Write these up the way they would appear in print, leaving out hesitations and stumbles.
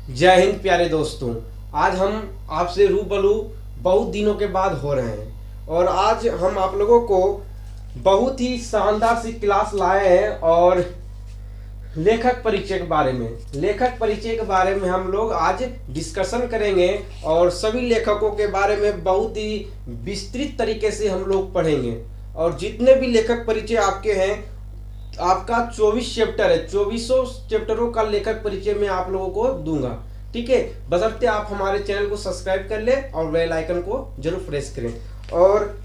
जय हिंद प्यारे दोस्तों। आज हम आपसे रूबरू बहुत दिनों के बाद हो रहे हैं और आज हम आप लोगों को बहुत ही शानदार सी क्लास लाए हैं और लेखक परिचय के बारे में हम लोग आज डिस्कशन करेंगे और सभी लेखकों के बारे में बहुत ही विस्तृत तरीके से हम लोग पढ़ेंगे। और जितने भी लेखक परिचय आपके हैं, आपका 24 चैप्टर है, 24 चैप्टरों का लेखक परिचय मैं आप लोगों को दूंगा। ठीक है, बशर्ते आप हमारे चैनल को सब्सक्राइब कर लें और बेल आइकन को जरूर प्रेस करें। और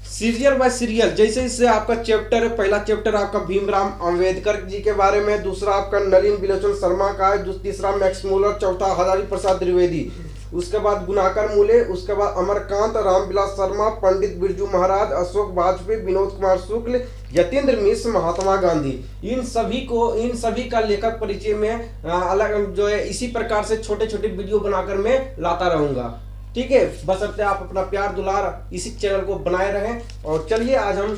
सीरियल बाय सीरियल जैसे जैसे आपका चैप्टर है, पहला चैप्टर आपका भीमराव अंबेडकर जी के बारे में, दूसरा आपका नलिन विलोचन शर्मा का है, तीसरा मैक्स मूलर, चौथा हजारी प्रसाद द्विवेदी, उसके बाद गुणाकर मूले, उसके बाद अमरकांत, रामविलास शर्मा, पंडित बिरजू महाराज, अशोक वाजपेयी, विनोद कुमार शुक्ल, यतीन्द्र मिश्र, महात्मा गांधी। इन सभी का लेखक परिचय में अलग जो है इसी प्रकार से छोटे छोटे वीडियो बनाकर मैं लाता रहूंगा। ठीक है, बशर्ते आप अपना प्यार दुलार इसी चैनल को बनाए रहें। और चलिए आज हम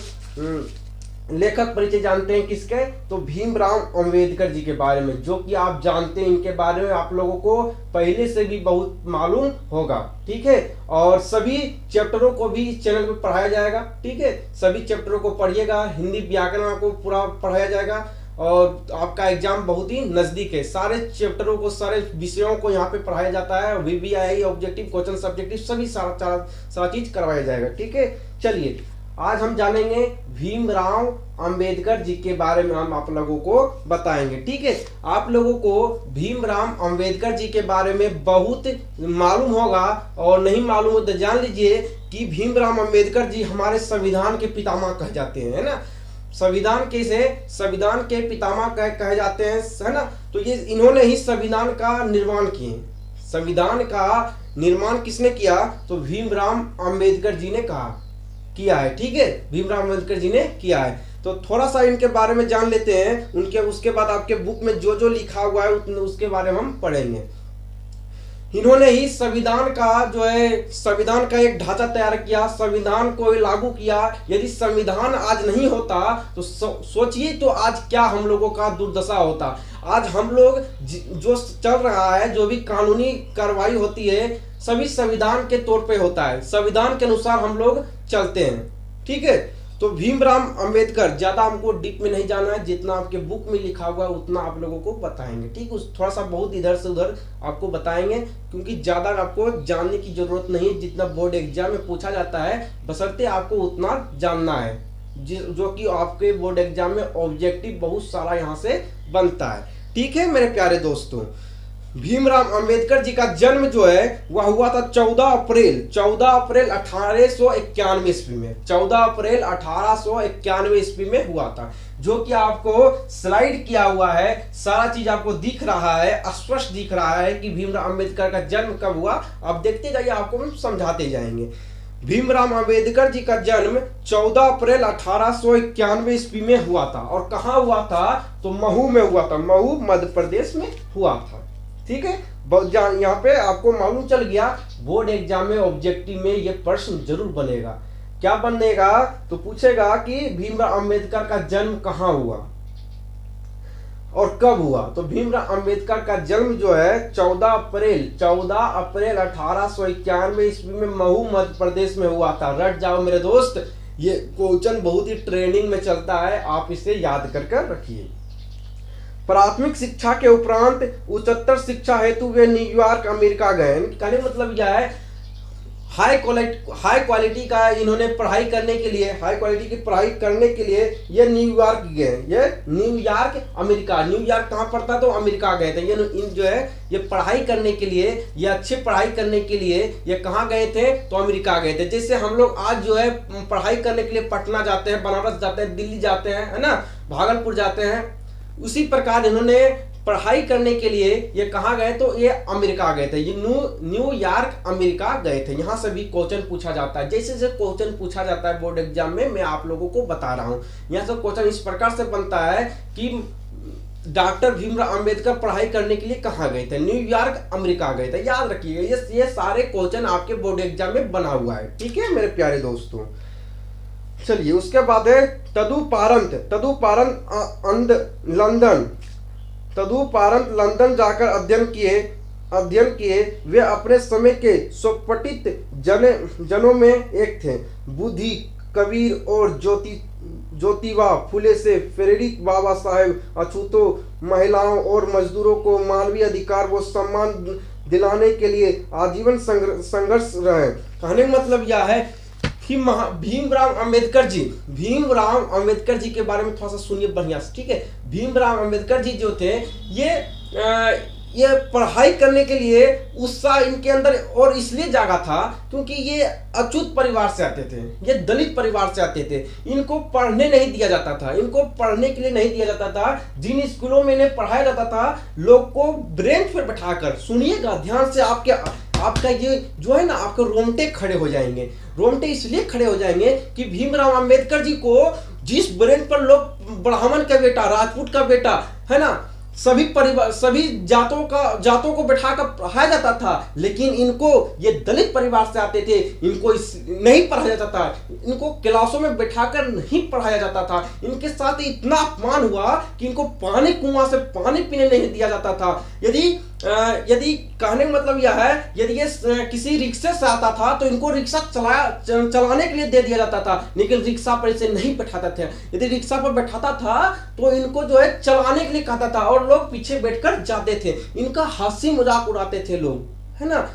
लेखक परिचय जानते हैं किसके, तो भीमराव अंबेडकर जी के बारे में, जो कि आप जानते हैं, इनके बारे में आप लोगों को पहले से भी बहुत मालूम होगा। ठीक है, और सभी चैप्टरों को भी इस चैनल पर पढ़ाया जाएगा। ठीक है, सभी चैप्टरों को पढ़िएगा, हिंदी व्याकरण को पूरा पढ़ाया जाएगा और आपका एग्जाम बहुत ही नजदीक है। सारे चैप्टरों को, सारे विषयों को यहाँ पे पढ़ाया जाता है। VBI, ऑब्जेक्टिव, क्वेश्चन, सब्जेक्टिव सभी सारा चीज करवाया जाएगा। ठीक है, चलिए आज हम जानेंगे भीमराव अंबेडकर जी के बारे में, हम आप लोगों को बताएंगे। ठीक है, आप लोगों को भीमराव अंबेडकर जी के बारे में बहुत मालूम होगा और नहीं मालूम हो तो जान लीजिए कि भीमराव अंबेडकर जी हमारे संविधान के पितामह कहे जाते हैं, है ना। संविधान के पितामह कहे जाते हैं, है ना। तो ये इन्होंने ही संविधान का निर्माण किए। संविधान का निर्माण किसने किया, तो भीमराव अंबेडकर जी ने किया है। ठीक है, भीमराव अंबेडकर जी ने किया है। तो थोड़ा सा इनके बारे में जान लेते हैं, उसके बाद आपके बुक में जो जो लिखा हुआ है उसके बारे में हम पढ़ेंगे। इन्होंने ही संविधान का एक ढांचा तैयार किया, संविधान को लागू किया। यदि संविधान आज नहीं होता तो सोचिए तो आज क्या हम लोगों का दुर्दशा होता। आज हम लोग जो चल रहा है, जो भी कानूनी कार्रवाई होती है, सभी संविधान के तौर पे होता है, संविधान के अनुसार हम लोग चलते हैं। ठीक है, तो भीमराव अंबेडकर, ज्यादा हमको डीप में नहीं जाना है, जितना आपके बुक में लिखा हुआ है उतना आप लोगों को बताएंगे। ठीक, उस थोड़ा सा बहुत इधर से उधर आपको बताएंगे, क्योंकि ज्यादा आपको जानने की जरूरत नहीं है। जितना बोर्ड एग्जाम में पूछा जाता है, बशर्ते आपको उतना जानना है, जो कि आपके बोर्ड एग्जाम में ऑब्जेक्टिव बहुत सारा यहाँ से बनता है। ठीक है मेरे प्यारे दोस्तों, भीमराव अंबेडकर जी का जन्म जो है वह हुआ था 14 अप्रैल 1891 ईस्वी में। 14 अप्रैल 1891 ईस्वी में हुआ था, जो कि आपको स्लाइड किया हुआ है, सारा चीज आपको दिख रहा है, स्पष्ट दिख रहा है कि भीमराव अंबेडकर का जन्म कब हुआ। आप देखते जाइए, आपको हम समझाते जाएंगे। भीमराव अंबेडकर जी का जन्म 14 अप्रैल 1891 ईस्वी में हुआ था। और कहाँ हुआ था, तो महू में हुआ था। महू मध्य प्रदेश में हुआ था। ठीक है, यहाँ पे आपको मालूम चल गया, बोर्ड एग्जाम में ऑब्जेक्टिव में ये प्रश्न जरूर बनेगा। क्या बनेगा, तो पूछेगा कि भीमराव अंबेडकर का जन्म कहाँ हुआ और कब हुआ। तो भीमराव अंबेडकर का जन्म जो है 14 अप्रैल 1891 ईस्वी में महू मध्य प्रदेश में हुआ था। रट जाओ मेरे दोस्त, ये क्वेश्चन बहुत ही ट्रेनिंग में चलता है, आप इसे याद कर रखिए। प्राथमिक शिक्षा के उपरांत उच्चतर शिक्षा हेतु वे न्यूयॉर्क अमेरिका गए। कहने मतलब यह है, हाई क्वालिटी का इन्होंने पढ़ाई करने के लिए, हाई क्वालिटी की पढ़ाई करने के लिए ये न्यूयॉर्क गए। ये न्यूयॉर्क अमेरिका, न्यूयॉर्क कहाँ पड़ता है, तो अमेरिका गए थे। ये पढ़ाई करने के लिए, ये अच्छी पढ़ाई करने के लिए ये कहाँ गए थे, तो अमेरिका गए थे। जैसे हम लोग आज जो है पढ़ाई करने के लिए पटना जाते हैं, बनारस जाते हैं, दिल्ली जाते हैं, है ना, भागलपुर जाते हैं, उसी प्रकार इन्होंने पढ़ाई करने के लिए ये कहाँ गए, तो ये अमेरिका गए थे। ये न्यूयॉर्क अमेरिका गए थे। यहाँ से भी क्वेश्चन पूछा जाता है, जैसे क्वेश्चन पूछा जाता है बोर्ड एग्जाम में, मैं आप लोगों को बता रहा हूँ। यहाँ से क्वेश्चन इस प्रकार से बनता है कि डॉक्टर भीमराव अंबेडकर पढ़ाई करने के लिए कहाँ गए थे, न्यूयॉर्क अमेरिका गए थे। याद रखिएगा, ये सारे क्वेश्चन आपके बोर्ड एग्जाम में बना हुआ है। ठीक है मेरे प्यारे दोस्तों, चलिए उसके बाद है तदुपरांत लंदन जाकर अध्ययन किए अध्ययन किए। वे अपने समय के सुप्रतिष्ठित जनों में एक थे। बुद्धि, कबीर और ज्योतिबा फुले से प्रेरित बाबा साहेब अछूतों, महिलाओं और मजदूरों को मानवीय अधिकार व सम्मान दिलाने के लिए आजीवन संघर्ष रहे। कहने का मतलब यह है कि भीमराव अंबेडकर जी के बारे में थोड़ा सा सुनिए बढ़िया से, ठीक है। भीमराव अंबेडकर जी जो थे ये पढ़ाई करने के लिए उत्साह इनके अंदर और इसलिए जागा था क्योंकि ये अछूत परिवार से आते थे, ये दलित परिवार से आते थे। इनको पढ़ने नहीं दिया जाता था, इनको पढ़ने के लिए नहीं दिया जाता था। जिन स्कूलों में इन्हें पढ़ाया जाता था, लोग को ब्रेंच पर बैठाकर, सुनिएगा ध्यान से, आपका ये जो है ना, आपके रोंगटे खड़े हो जाएंगे। रोंगटे इसलिए खड़े हो जाएंगे कि भीमराव अंबेडकर जी को जिस ब्रेंच पर लोग ब्राह्मण का बेटा, राजपूत का बेटा, है ना, सभी परिवार, सभी जातों को बैठाकर पढ़ाया जाता था, लेकिन इनको, ये दलित परिवार से आते थे, इनको नहीं पढ़ाया जाता था, इनको क्लासों में बैठाकर नहीं पढ़ाया जाता था। इनके साथ इतना अपमान हुआ कि इनको कुआं से पानी पीने नहीं दिया जाता था। यदि कहने का मतलब यह है, यदि ये किसी रिक्शे से आता था तो इनको रिक्शा चलाने के लिए दे दिया जाता था, लेकिन रिक्शा पर इसे नहीं बैठाते थे। यदि रिक्शा पर बैठाता था तो इनको जो है चलाने के लिए कहता था और लोग पीछे बैठकर जाते थे। इनका हंसी मजाक उड़ाते थे लोग, है ना।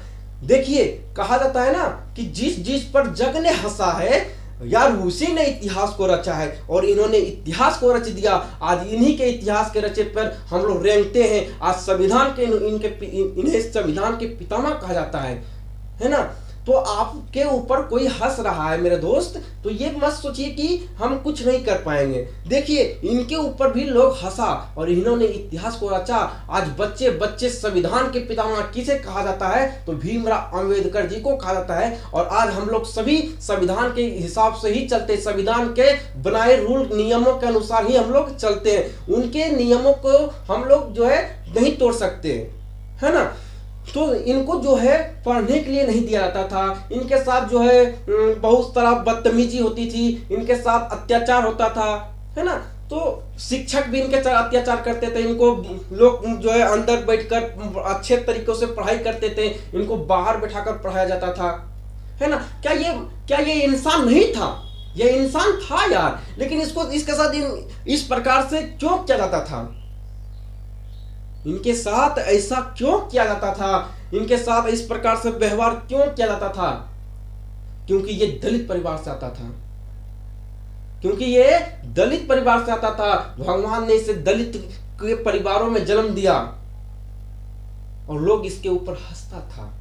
देखिए, कहा जाता है ना कि जिस पर जग ने हंसा है यार, उसी ने इतिहास को रचा है, और इन्होंने इतिहास को रच दिया। आज इन्हीं के इतिहास के रचे पर हम लोग रेंगते हैं। आज संविधान के इन्हें संविधान के पितामह कहा जाता है ना। तो आपके ऊपर कोई हंस रहा है मेरे दोस्त, तो ये मत सोचिए कि हम कुछ नहीं कर पाएंगे। देखिए, इनके ऊपर भी लोग हंसा और इन्होंने इतिहास को रचा। आज बच्चे संविधान के पितामह किसे कहा जाता है, तो भीमराव अंबेडकर जी को कहा जाता है। और आज हम लोग सभी संविधान के हिसाब से ही चलते, संविधान के बनाए रूल नियमों के अनुसार ही हम लोग चलते हैं। उनके नियमों को हम लोग जो है नहीं तोड़ सकते, है ना। तो इनको जो है पढ़ने के लिए नहीं दिया जाता था। इनके साथ जो है बहुत तरह बदतमीजी होती थी, इनके साथ अत्याचार होता था, है ना। तो शिक्षक भी इनके साथ अत्याचार करते थे। इनको लोग जो है अंदर बैठकर अच्छे तरीकों से पढ़ाई करते थे, इनको बाहर बैठाकर पढ़ाया जाता था, है ना। क्या ये इंसान नहीं था? ये इंसान था यार, लेकिन इसके साथ इस प्रकार से क्यों किया जाता था? इनके साथ ऐसा क्यों किया जाता था? इनके साथ इस प्रकार से व्यवहार क्यों किया जाता था? क्योंकि ये दलित परिवार से आता था, क्योंकि ये दलित परिवार से आता था। भगवान ने इसे दलित के परिवारों में जन्म दिया और लोग इसके ऊपर हंसता था,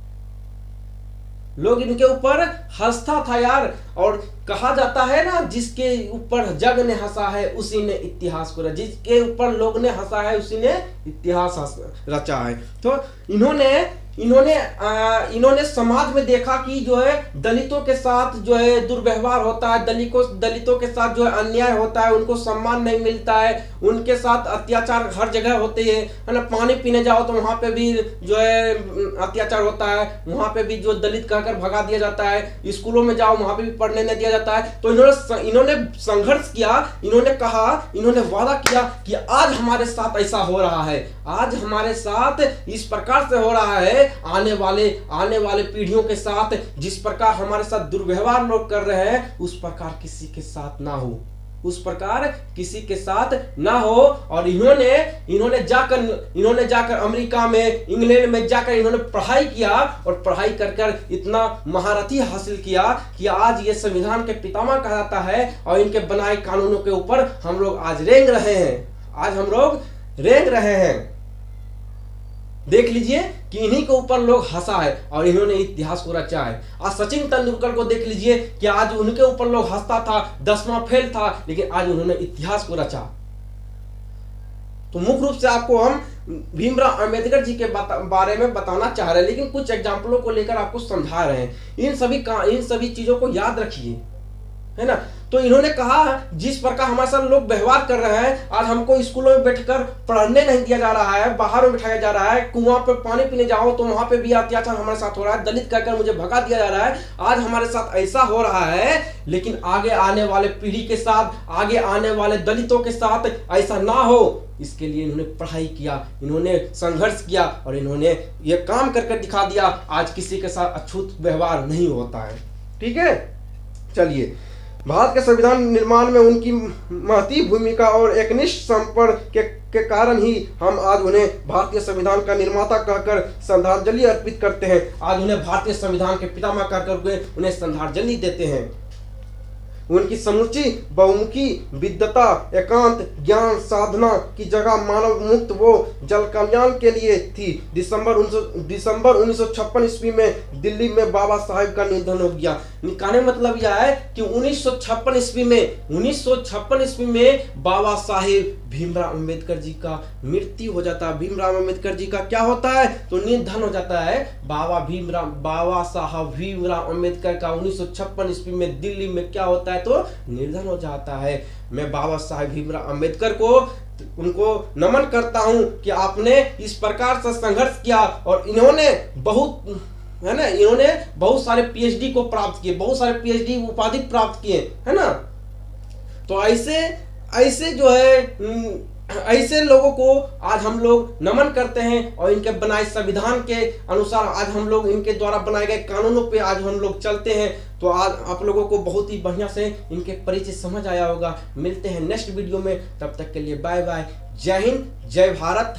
लोग इनके ऊपर हंसता था यार। और कहा जाता है ना, जिसके ऊपर जग ने हंसा है उसी ने इतिहास को रचा, जिसके ऊपर लोग ने हंसा है उसी ने इतिहास रचा है। तो इन्होंने समाज में देखा कि जो है दलितों के साथ जो है दुर्व्यवहार होता है, दलितों के साथ जो है अन्याय होता है, उनको सम्मान नहीं मिलता है, उनके साथ अत्याचार हर जगह होते हैं, है ना। पानी पीने जाओ तो वहां पे भी जो है अत्याचार होता है, वहां पे भी जो दलित कहकर भगा दिया जाता है। स्कूलों में जाओ वहां पे भी पढ़ने नहीं दिया जाता है। तो इन्होंने संघर्ष किया, इन्होंने कहा, इन्होंने वादा किया कि आज हमारे साथ ऐसा हो रहा है, आज हमारे साथ इस प्रकार से हो रहा है, आने वाले पीढ़ियों के साथ जिस प्रकार हमारे साथ दुर्व्यवहार लोग कर रहे हैं उस प्रकार किसी के साथ ना हो, उस प्रकार किसी के साथ ना हो। और इन्होंने जाकर अमेरिका में, इंग्लैंड में जाकर इन्होंने पढ़ाई किया और पढ़ाई कर इतना महारथी हासिल किया कि आज ये संविधान के पितामह कहा जाता है। और इनके बनाए कानूनों के ऊपर हम लोग आज रेंग रहे हैं। देख लीजिए कि इन्हीं के ऊपर लोग हंसा है और इन्होंने इतिहास को रचा है। आज सचिन तेंदुलकर को देख लीजिए कि आज उनके ऊपर लोग हंसता था, 10वां फेल था, लेकिन आज उन्होंने इतिहास को रचा। तो मुख्य रूप से आपको हम भीमराव अंबेडकर जी के बारे में बताना चाह रहे हैं, लेकिन कुछ एग्जाम्पलों को लेकर आपको समझा रहे हैं। इन सभी चीजों को याद रखिए, है ना। तो इन्होंने कहा जिस प्रकार हमारे साथ लोग व्यवहार कर रहे हैं, आज हमको स्कूलों में बैठकर पढ़ने नहीं दिया जा रहा है, बाहर में बिठाया जा रहा है, कुआं पे पानी पीने जाओ तो वहां पे भी अत्याचार हमारे साथ हो रहा है, दलित कहकर मुझे भगा दिया जा रहा है, आज हमारे साथ ऐसा हो रहा है। लेकिन आगे आने वाले पीढ़ी के साथ, आगे आने वाले दलितों के साथ ऐसा ना हो, इसके लिए इन्होंने पढ़ाई किया, इन्होंने संघर्ष किया और इन्होंने ये काम करके दिखा दिया। आज किसी के साथ अछूत व्यवहार नहीं होता है। ठीक है, चलिए, भारत के संविधान निर्माण में उनकी महती भूमिका और एकनिष्ठ संपर्क के कारण ही हम आज उन्हें भारतीय संविधान का निर्माता कहकर श्रद्धांजलि अर्पित करते हैं। आज उन्हें भारतीय संविधान के पितामह कहकर उन्हें श्रद्धांजलि देते हैं। उनकी समुची बहुमुखी विद्वता, एकांत ज्ञान साधना की जगह मानव मुक्त वो जल कल्याण के लिए थी। दिसंबर 1956 ईस्वी में दिल्ली में बाबा साहेब का निधन हो गया। कहने मतलब यह है कि 1956 ईस्वी में बाबा साहेब भीमराव अंबेडकर जी का मृत्यु हो जाता है। भीमराव अंबेडकर जी का क्या होता है, तो निधन हो जाता है। बाबा साहब भीमराव अंबेडकर का 1956 ईस्वी में दिल्ली में क्या होता है, तो निधन हो जाता है। मैं बाबा साहेब भीमराव अंबेडकर को उनको नमन करता हूं कि आपने इस प्रकार से संघर्ष किया और इन्होंने बहुत सारे पीएचडी को प्राप्त किए, बहुत सारे पीएचडी उपाधि प्राप्त किए, है ना। तो ऐसे जो है ऐसे लोगों को आज हम लोग नमन करते हैं और इनके बनाए संविधान के अनुसार आज हम लोग इनके द्वारा बनाए गए कानूनों पे आज हम लोग चलते हैं। तो आज आप लोगों को बहुत ही बढ़िया से इनके परिचय समझ आया होगा। मिलते हैं नेक्स्ट वीडियो में, तब तक के लिए बाय बाय। जय हिंद, जय भारत।